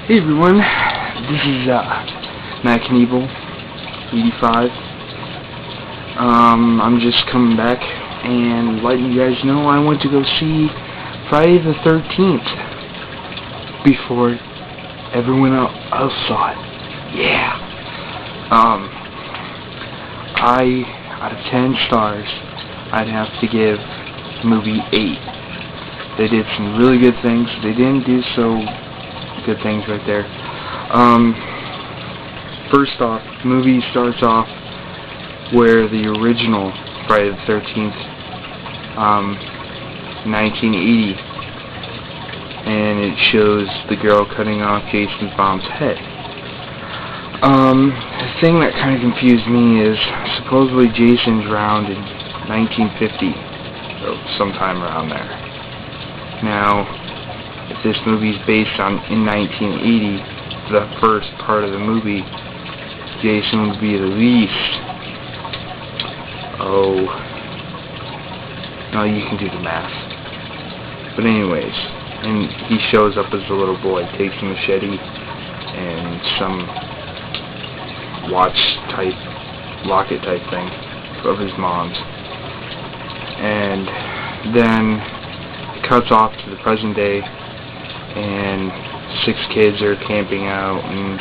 Hey everyone, this is Matt Knievel, 85. I'm just coming back and letting you guys know I went to go see Friday the 13th before everyone else saw it. Yeah. Out of 10 stars, I'd have to give the movie 8. They did some really good things. They didn't do so good things right there. First off, the movie starts off where the original Friday the 13th, 1980, and it shows the girl cutting off Jason's mom's head. The thing that kind of confused me is supposedly Jason's around in 1950, so sometime around there. Now, if this movie's based in 1980, the first part of the movie, Jason would be at least, no, you can do the math. But anyways, and he shows up as a little boy, takes a machete and some locket type thing of his mom's, and then it cuts off to the present day, and 6 kids are camping out and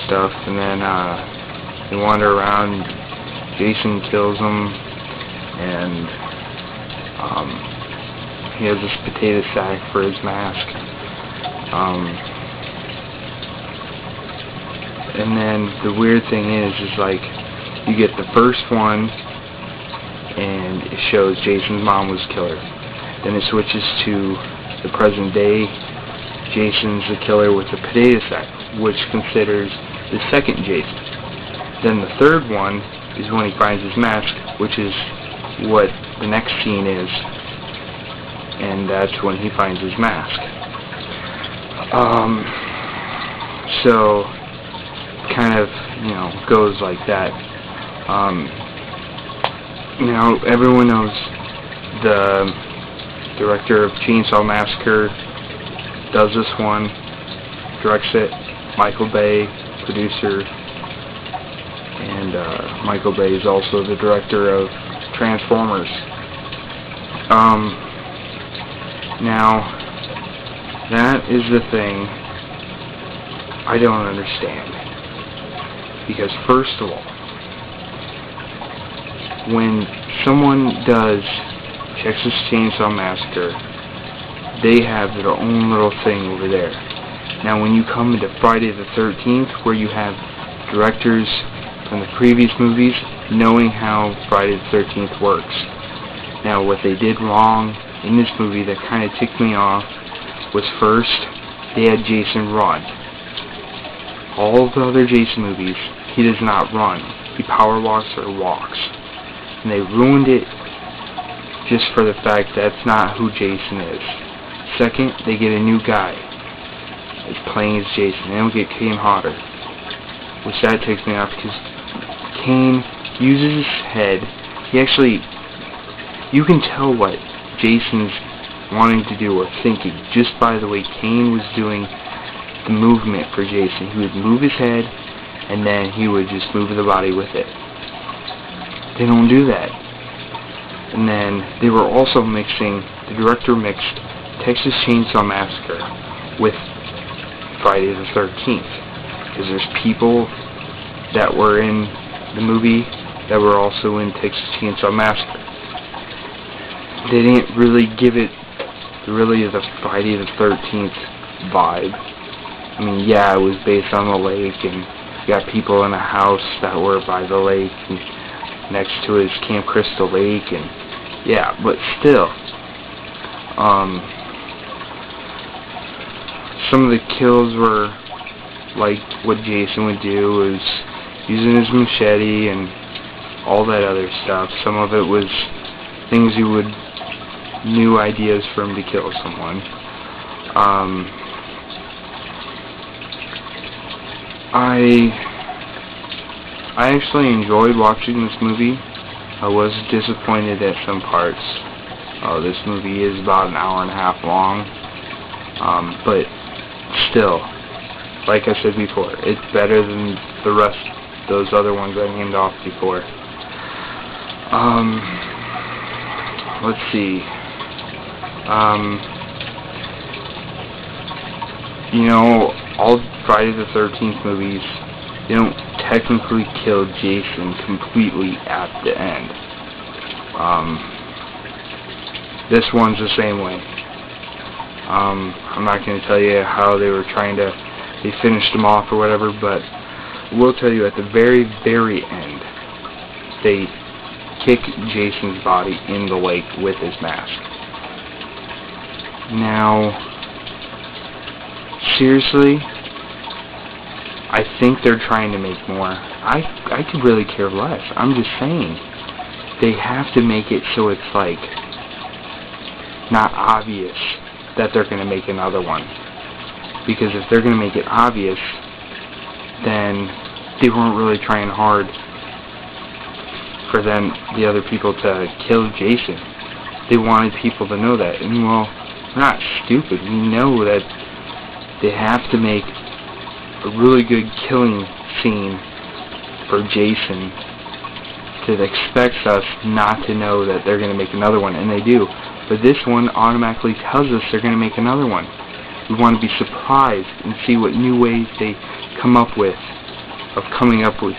stuff, and then they wander around. Jason kills them, and he has this potato sack for his mask. And then the weird thing is like, you get the first one, and it shows Jason's mom was killer. Then it switches to the present day. Jason's the killer with the potato sack, which considers the second Jason. Then the third one is when he finds his mask, which is what the next scene is, and that's when he finds his mask. So kind of, goes like that. Everyone knows the director of Chainsaw Massacre does this one, directs it. Michael Bay, producer, and Michael Bay is also the director of Transformers. Now, that is the thing I don't understand. Because first of all, when someone does Texas Chainsaw Massacre, they have their own little thing over there. Now when you come into Friday the 13th, where you have directors from the previous movies knowing how Friday the 13th works. Now what they did wrong in this movie that kind of ticked me off was, first, they had Jason run. All of the other Jason movies, he does not run. He power walks or walks. And they ruined it just for the fact that's not who Jason is. Second, they get a new guy that's playing as Jason. They don't get Kane Hodder, which that takes me off, because Kane uses his head. He actually, you can tell what Jason's wanting to do or thinking just by the way Kane was doing the movement for Jason. He would move his head, and then he would just move the body with it. They don't do that. And then they were also mixing, the director mixed Texas Chainsaw Massacre with Friday the 13th, because there's people that were in the movie that were also in Texas Chainsaw Massacre. They didn't really give it really the Friday the 13th vibe. I mean, yeah, it was based on the lake, and you got people in a house that were by the lake, and next to it is Camp Crystal Lake, and yeah, but still, some of the kills were like what Jason would do, is using his machete and all that other stuff. Some of it was things new ideas for him to kill someone. I actually enjoyed watching this movie. I was disappointed at some parts. This movie is about an hour and a half long, but still, like I said before, it's better than the rest, those other ones I named off before. Let's see. You know, all Friday the 13th movies, they don't technically kill Jason completely at the end. This one's the same way. I'm not going to tell you how they finished him off or whatever, but I will tell you at the very, very end, they kick Jason's body in the lake with his mask. Now, seriously, I think they're trying to make more. I could really care less. I'm just saying, they have to make it so it's like not obvious that they're going to make another one. Because if they're going to make it obvious, then they weren't really trying hard for the other people to kill Jason. They wanted people to know that. And well, we're not stupid. We know that they have to make a really good killing scene for Jason that expects us not to know that they're going to make another one, and they do. But this one automatically tells us they're going to make another one. We want to be surprised and see what new ways they come up with, of coming up with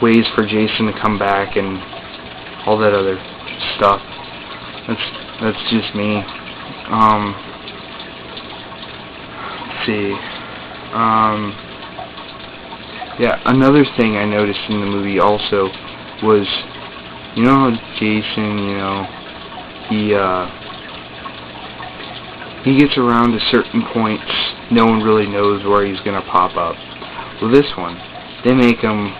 ways for Jason to come back and all that other stuff. That's just me. Let's see. Yeah, another thing I noticed in the movie also was, you know how Jason, you know, he gets around to certain points, no one really knows where he's going to pop up. Well, this one, they make him,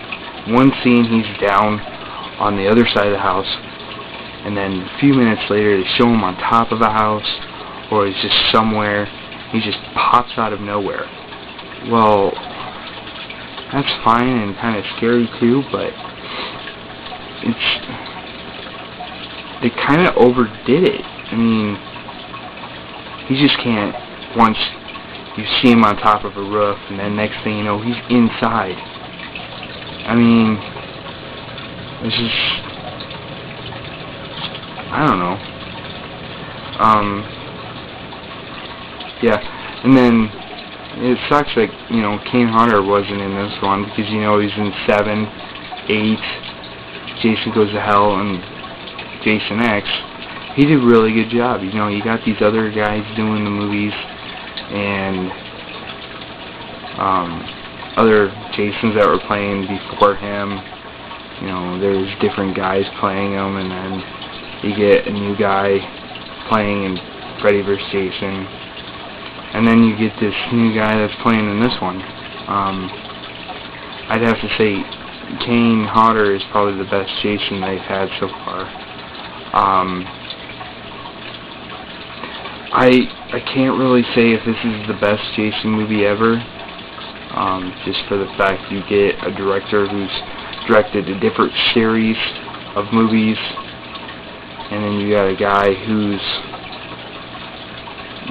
one scene he's down on the other side of the house, and then a few minutes later they show him on top of a house, or he's just somewhere, he just pops out of nowhere. Well, that's fine and kind of scary too, but they kind of overdid it. I mean, he just can't, once you see him on top of a roof, and then next thing you know, he's inside. I mean, it's just, I don't know. Yeah, and then it sucks that, you know, Kane Hodder wasn't in this one, because, you know, he's in 7, 8, Jason Goes to Hell, and Jason X. He did a really good job. You know, you got these other guys doing the movies, and other Jasons that were playing before him. You know, there's different guys playing them, and then you get a new guy playing in Freddy vs. Jason, and then you get this new guy that's playing in this one. I'd have to say Kane Hodder is probably the best Jason they've had so far. I can't really say if this is the best Jason movie ever, just for the fact you get a director who's directed a different series of movies, and then you got a guy who's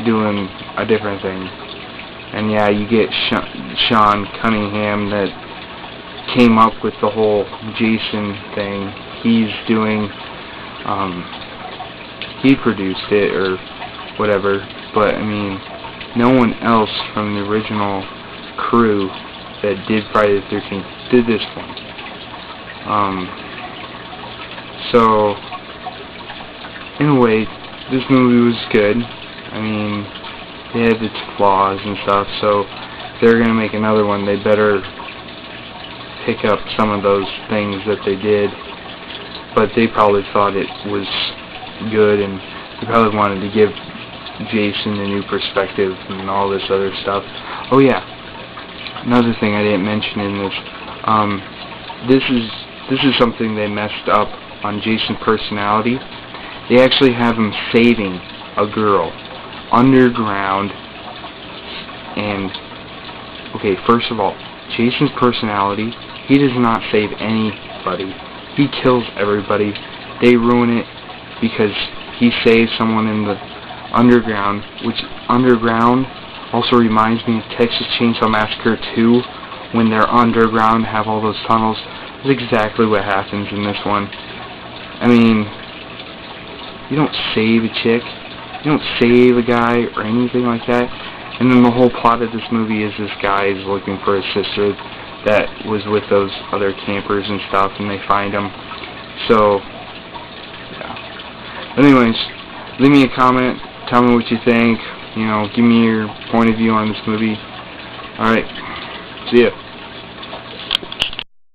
doing a different thing. And yeah, you get Sean Cunningham that came up with the whole Jason thing. He's doing, he produced it or whatever, but I mean, no one else from the original crew that did Friday the 13th did this one. So, in a way, this movie was good. I mean, it had its flaws and stuff, so if they're going to make another one, they better pick up some of those things that they did, but they probably thought it was good, and they probably wanted to give Jason a new perspective and all this other stuff. Oh yeah, another thing I didn't mention in this, this is something they messed up on Jason's personality. They actually have him saving a girl underground, and okay, first of all, Jason's personality, he does not save anybody. He kills everybody. They ruin it because he saves someone in the underground, which underground Also reminds me of Texas Chainsaw Massacre 2, when they're underground, have all those tunnels. That's exactly what happens in this one. I mean, you don't save a chick, you don't save a guy or anything like that. And then the whole plot of this movie is this guy is looking for his sister that was with those other campers and stuff, and they find him. So, yeah. Anyways, leave me a comment, tell me what you think, you know, give me your point of view on this movie. Alright, see ya.